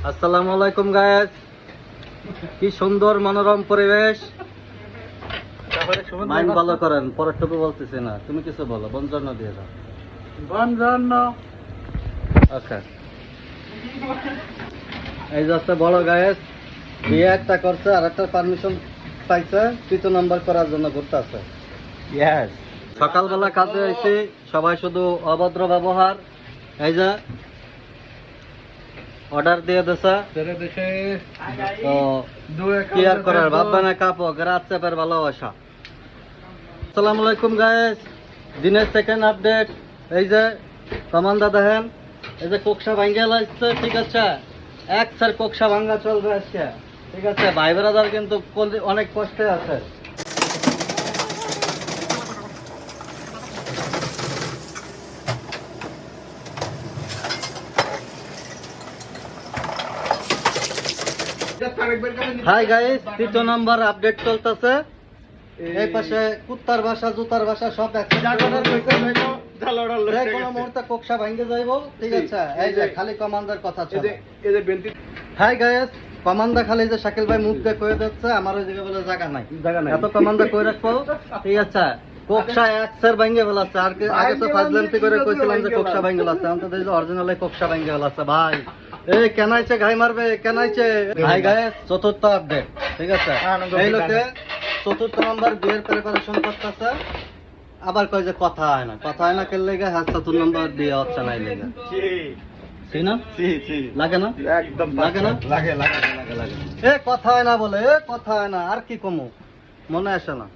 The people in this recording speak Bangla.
আসসালামু আলাইকুম গায়েস, কি সুন্দর মনোরম পরিবেশ। মাইন্ড ভালো করেন, পরেরটুকু বলতেছি না, তুমি কিছু বলো, বনজন্য দিয়ে দাও। বনজন্য ওকে, এই যাচ্ছে বড় গায়েস, বিয়ে একটা করছে আর একটা পারমিশন পাইছে 3 নাম্বার করার জন্য ঘুরতে আছে। ইয়েস, সকালবেলা কাজে আইছি, সবাই শুধু অভদ্র ব্যবহার। এই যে অর্ডার দিয়ে দিছে, তো কি আর করার, ভাববা না কাপো গ্রাত চেপের ভালোবাসা। আসসালামু আলাইকুম গায়েস, দিনের সেকেন্ড আপডেট। এই যে কমান্ডা দেখেন, এই যে কোকসা ভাঙ্গা লাগছে, ঠিক আছে, এক স্যার কোকসা ভাঙ্গা চলবে আজকে, ঠিক আছে। ভাই ব্রাদার কিন্তু অনেক কষ্টে আছে। হাই গাইস, 3 নাম্বার আপডেট চলতেছে। এই পাশে কুত্তার ভাষা, জুতার ভাষা সব কোনো মুহূর্তে কোকসা ভাঙ্গে যাইব, ঠিক আছে। এই যে খালি কমান্ডার কথা চলে। হাই গাইস, কমান্ডা খালি যে শাকিল ভাই মুখ দিয়ে কয়ে যাচ্ছে, আমার ওই জায়গায় বলে জায়গা নাই, এত কমান্ডা কই রাখবো, ঠিক আছে। কোকসা এক স্যার ভাঙ্গে ফেলাচ্ছে, আর আগে তো ফাজলামতি করে কইছিলাম যে কোকসা ভাঙ্গে ফেলাচ্ছে, আমি তো দেখি অরিজিনালি কোকসা ভাঙ্গে ফেলাচ্ছে। ভাই এই কেনাইছে ঘাই মারবে, কেনাইছে। হাই গাইস, চতুর্থ আপডেট, ঠিক আছে। এই লোকে 4th নাম্বার বিয়ের প্রিপারেশন করতেছে, আবার কয় যে কথা হয় না, কথা হয় না কেন লেগে, হ্যাঁ 4th নাম্বার বিয়ে হচ্ছে না লেগে, লাগে না, একদম লাগে না, লাগে এ কথা হয় না বলে, এ কথা হয় না, আর কি কমু, মনে আসে না।